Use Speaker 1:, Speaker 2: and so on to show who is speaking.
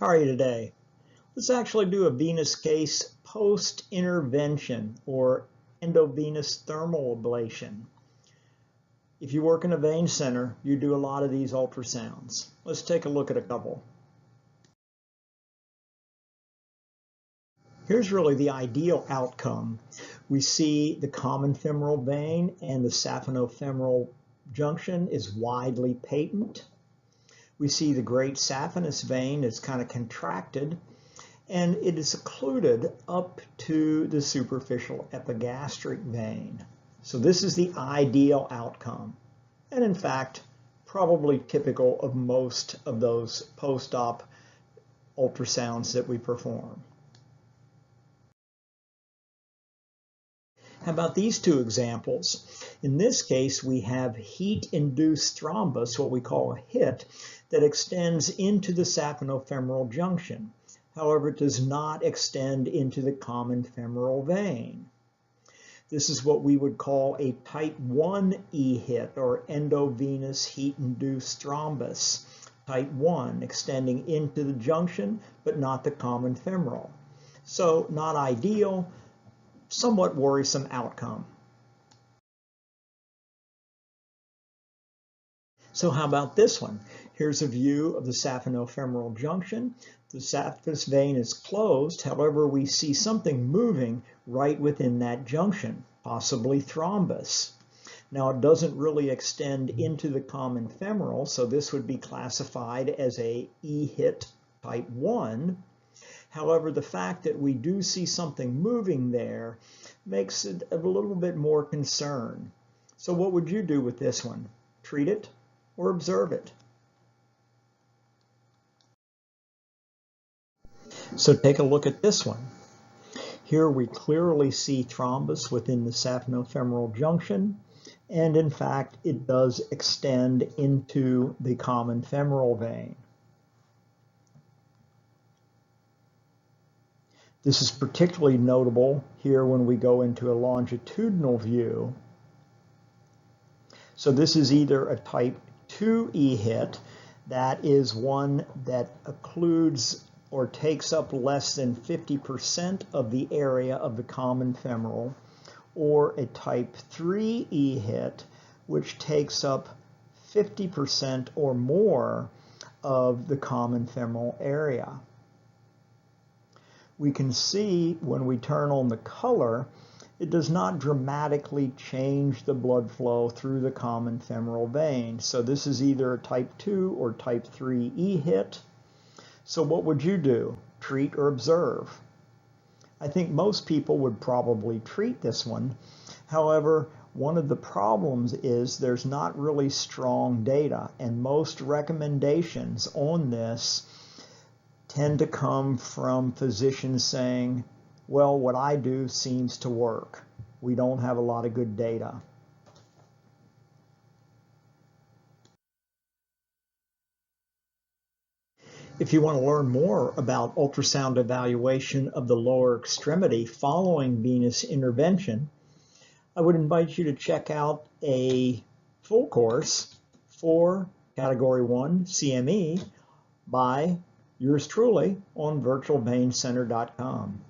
Speaker 1: How are you today? Let's actually do a venous case post-intervention or endovenous thermal ablation. If you work in a vein center, you do a lot of these ultrasounds. Let's take a look at a couple. Here's really the ideal outcome. We see the common femoral vein and the saphenofemoral junction is widely patent. We see the great saphenous vein is kind of contracted, and it is occluded up to the superficial epigastric vein. So this is the ideal outcome, and in fact, probably typical of most of those post-op ultrasounds that we perform. How about these two examples? In this case, we have heat-induced thrombus, what we call a HIT, that extends into the saphenofemoral junction. However, it does not extend into the common femoral vein. This is what we would call a type 1 E-HIT, or endovenous heat-induced thrombus. Type 1, extending into the junction, but not the common femoral. So, not ideal, somewhat worrisome outcome. So how about this one? Here's a view of the saphenofemoral junction. The saphenous vein is closed. However, we see something moving right within that junction, possibly thrombus. Now, it doesn't really extend into the common femoral, so this would be classified as a E-HIT type 1. However, the fact that we do see something moving there makes it a little bit more concern. So what would you do with this one? Treat it or observe it? So take a look at this one. Here we clearly see thrombus within the saphenofemoral junction, and in fact it does extend into the common femoral vein. This is particularly notable here when we go into a longitudinal view. So this is either a type 2 E-HIT, that is one that occludes or takes up less than 50% of the area of the common femoral, or a type 3 E-HIT, which takes up 50% or more of the common femoral area. We can see when we turn on the color, it does not dramatically change the blood flow through the common femoral vein. So this is either a type 2 or type 3 E-HIT. So what would you do? Treat or observe? I think most people would probably treat this one. However, one of the problems is there's not really strong data, and most recommendations on this tend to come from physicians saying, well, what I do seems to work. We don't have a lot of good data. If you want to learn more about ultrasound evaluation of the lower extremity following venous intervention, I would invite you to check out a full course for Category 1 CME by yours truly on virtualveincenter.com.